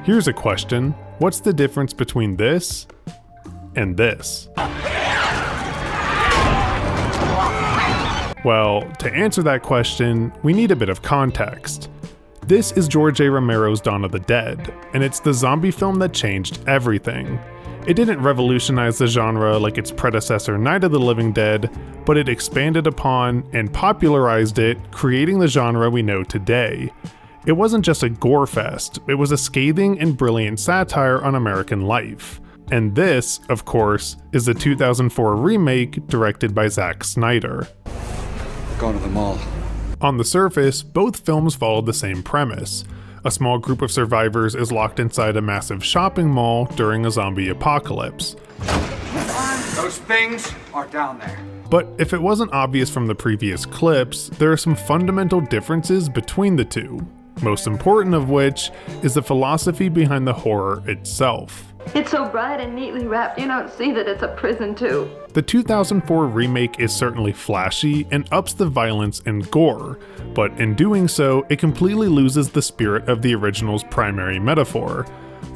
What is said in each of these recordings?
Here's a question. What's the difference between this and this? Well, to answer that question, we need a bit of context. This is George A. Romero's Dawn of the Dead, and it's the zombie film that changed everything. It didn't revolutionize the genre like its predecessor Night of the Living Dead, but it expanded upon and popularized it, creating the genre we know today. It wasn't just a gore fest, it was a scathing and brilliant satire on American life. And this, of course, is the 2004 remake directed by Snyder. Going to the mall. On the surface, both films followed the same premise. A small group of survivors is locked inside a massive shopping mall during a zombie apocalypse. Those things are down there. But if it wasn't obvious from the previous clips, there are some fundamental differences between the two. Most important of which is the philosophy behind the horror itself. It's so bright and neatly wrapped, you don't see that it's a prison too. The 2004 remake is certainly flashy and ups the violence and gore, but in doing so, it completely loses the spirit of the original's primary metaphor.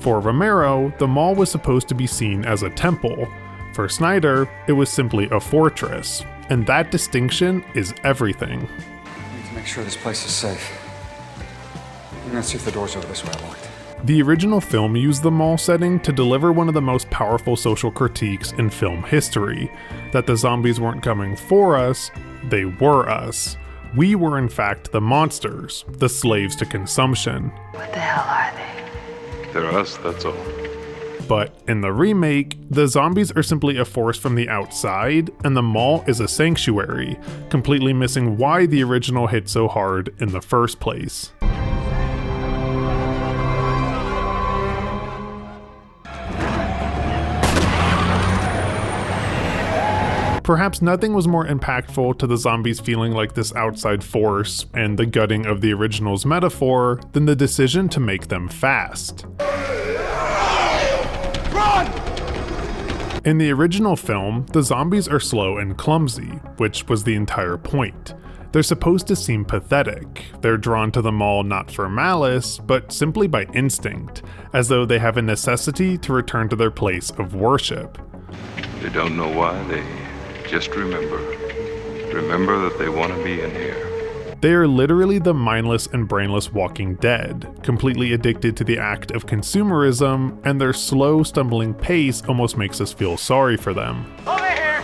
For Romero, the mall was supposed to be seen as a temple. For Snyder, it was simply a fortress, and that distinction is everything. I need to make sure this place is safe. I'm gonna see if the doors over this way are locked. The original film used the mall setting to deliver one of the most powerful social critiques in film history, that the zombies weren't coming for us, they were us. We were in fact the monsters, the slaves to consumption. What the hell are they? They're us, that's all. But in the remake, the zombies are simply a force from the outside, and the mall is a sanctuary, completely missing why the original hit so hard in the first place. Perhaps nothing was more impactful to the zombies feeling like this outside force and the gutting of the original's metaphor than the decision to make them fast. Run! In the original film, the zombies are slow and clumsy, which was the entire point. They're supposed to seem pathetic. They're drawn to the mall not for malice, but simply by instinct, as though they have a necessity to return to their place of worship. They don't know why, they just remember. Remember that they want to be in here. They are literally the mindless and brainless walking dead, completely addicted to the act of consumerism, and their slow, stumbling pace almost makes us feel sorry for them. Over here!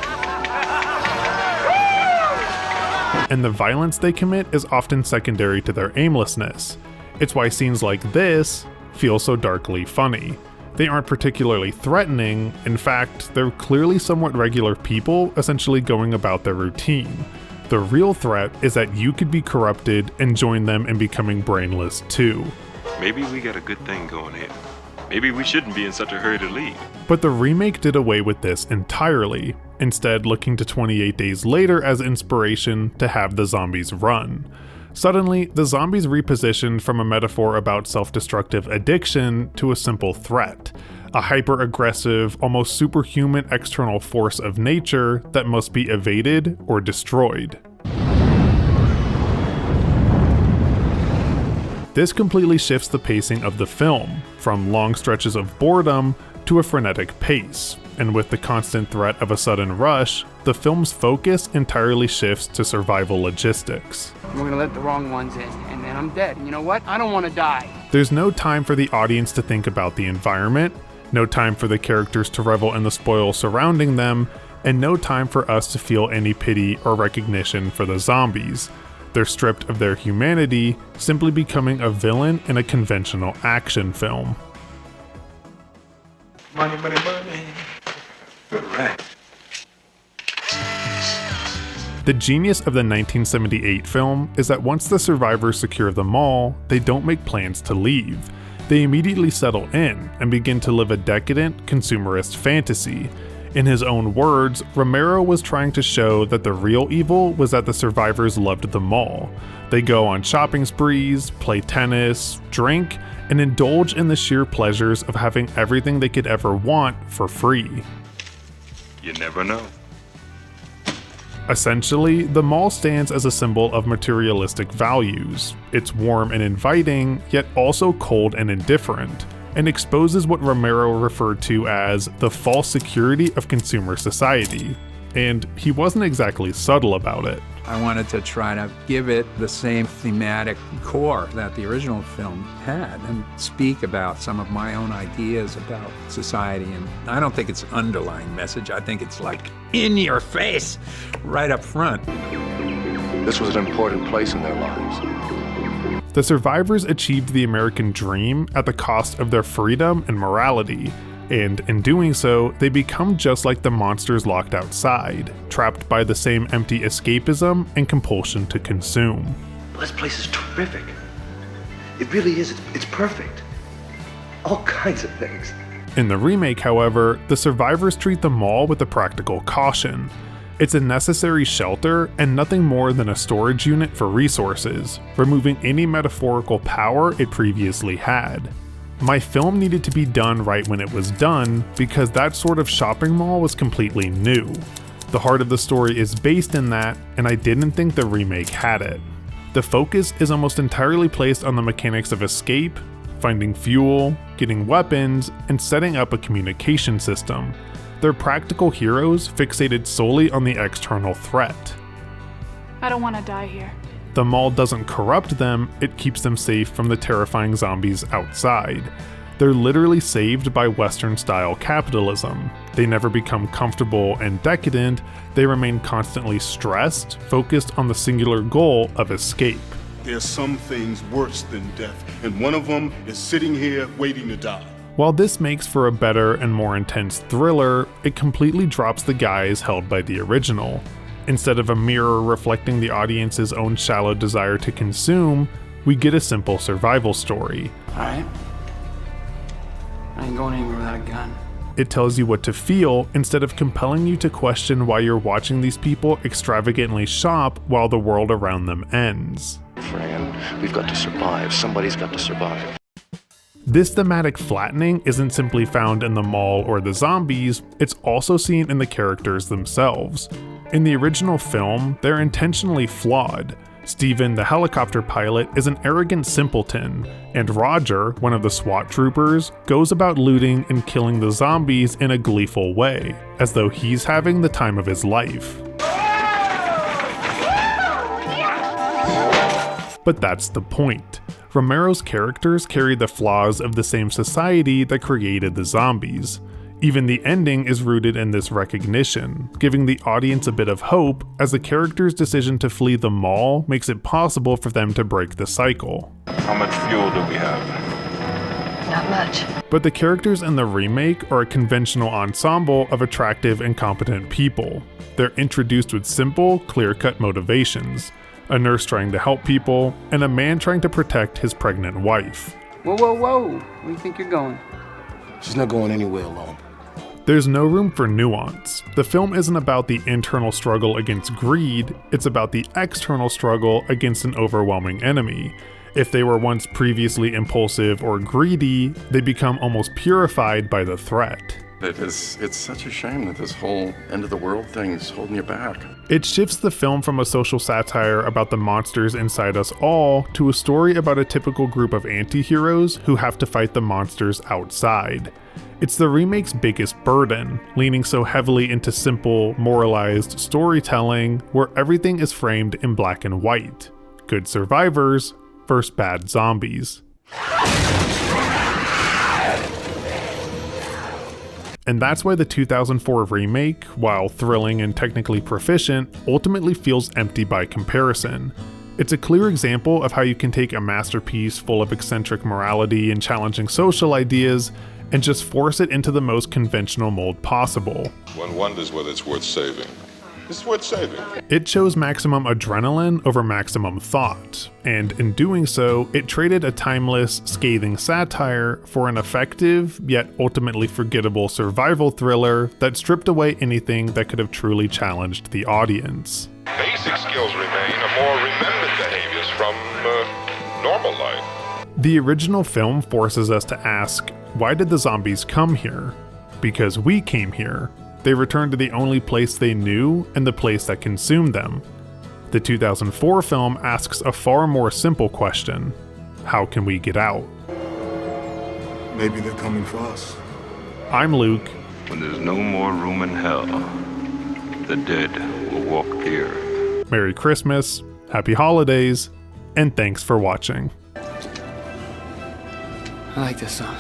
And the violence they commit is often secondary to their aimlessness. It's why scenes like this feel so darkly funny. They aren't particularly threatening, in fact, they're clearly somewhat regular people essentially going about their routine. The real threat is that you could be corrupted and join them in becoming brainless too. Maybe we got a good thing going here. Maybe we shouldn't be in such a hurry to leave. But the remake did away with this entirely, instead looking to 28 Days Later as inspiration to have the zombies run. Suddenly, the zombies repositioned from a metaphor about self-destructive addiction to a simple threat, a hyper-aggressive, almost superhuman external force of nature that must be evaded or destroyed. This completely shifts the pacing of the film, from long stretches of boredom to a frenetic pace, and with the constant threat of a sudden rush, the film's focus entirely shifts to survival logistics. We're gonna let the wrong ones in, and then I'm dead. You know what? I don't want to die. There's no time for the audience to think about the environment, no time for the characters to revel in the spoil surrounding them, and no time for us to feel any pity or recognition for the zombies. They're stripped of their humanity, simply becoming a villain in a conventional action film. Money, money, money. All right. The genius of the 1978 film is that once the survivors secure the mall, they don't make plans to leave. They immediately settle in and begin to live a decadent, consumerist fantasy. In his own words, Romero was trying to show that the real evil was that the survivors loved the mall. They go on shopping sprees, play tennis, drink, and indulge in the sheer pleasures of having everything they could ever want for free. You never know. Essentially, the mall stands as a symbol of materialistic values. It's warm and inviting, yet also cold and indifferent. and exposes what Romero referred to as the false security of consumer society. And he wasn't exactly subtle about it. I wanted to try to give it the same thematic core that the original film had and speak about some of my own ideas about society. And I don't think it's an underlying message. I think it's like in your face, right up front. This was an important place in their lives. The survivors achieved the American dream at the cost of their freedom and morality. And in doing so, they become just like the monsters locked outside, trapped by the same empty escapism and compulsion to consume. This place is terrific. It really is. It's perfect. All kinds of things. In the remake, however, the survivors treat the mall with a practical caution. It's a necessary shelter and nothing more than a storage unit for resources, removing any metaphorical power it previously had. My film needed to be done right when it was done because that sort of shopping mall was completely new. The heart of the story is based in that, and I didn't think the remake had it. The focus is almost entirely placed on the mechanics of escape, finding fuel, getting weapons, and setting up a communication system. They're practical heroes fixated solely on the external threat. I don't want to die here. The mall doesn't corrupt them, it keeps them safe from the terrifying zombies outside. They're literally saved by Western-style capitalism. They never become comfortable and decadent, they remain constantly stressed, focused on the singular goal of escape. There's some things worse than death, and one of them is sitting here waiting to die. While this makes for a better and more intense thriller, it completely drops the guise held by the original. Instead of a mirror reflecting the audience's own shallow desire to consume, we get a simple survival story. Alright. I ain't going anywhere without a gun. It tells you what to feel instead of compelling you to question why you're watching these people extravagantly shop while the world around them ends. Fran, we've got to survive. Somebody's got to survive. This thematic flattening isn't simply found in the mall or the zombies, it's also seen in the characters themselves. In the original film, they're intentionally flawed. Steven, the helicopter pilot, is an arrogant simpleton, and Roger, one of the SWAT troopers, goes about looting and killing the zombies in a gleeful way, as though he's having the time of his life. But that's the point. Romero's characters carry the flaws of the same society that created the zombies. Even the ending is rooted in this recognition, giving the audience a bit of hope as the character's decision to flee the mall makes it possible for them to break the cycle. How much fuel do we have? Not much. But the characters in the remake are a conventional ensemble of attractive and competent people. They're introduced with simple, clear-cut motivations. A nurse trying to help people, and a man trying to protect his pregnant wife. Whoa, whoa, whoa. Where do you think you're going? She's not going anywhere alone. There's no room for nuance. The film isn't about the internal struggle against greed, it's about the external struggle against an overwhelming enemy. If they were once previously impulsive or greedy, they become almost purified by the threat. It's such a shame that this whole end of the world thing is holding you back. It shifts the film from a social satire about the monsters inside us all to a story about a typical group of anti-heroes who have to fight the monsters outside. It's the remake's biggest burden, leaning so heavily into simple, moralized storytelling where everything is framed in black and white. Good survivors versus bad zombies. And that's why the 2004 remake, while thrilling and technically proficient, ultimately feels empty by comparison. It's a clear example of how you can take a masterpiece full of eccentric morality and challenging social ideas and just force it into the most conventional mold possible. One wonders whether it's worth saving. It's worth saving. It chose maximum adrenaline over maximum thought, and in doing so, it traded a timeless, scathing satire for an effective, yet ultimately forgettable survival thriller that stripped away anything that could have truly challenged the audience. Basic skills remain are more remembered behaviors from normal life. The original film forces us to ask, why did the zombies come here? Because we came here. They returned to the only place they knew and the place that consumed them. The 2004 film asks a far more simple question: how can we get out? Maybe they're coming for us. I'm Luke. When there's no more room in hell, the dead will walk here. Merry Christmas, Happy Holidays, and thanks for watching. I like this song.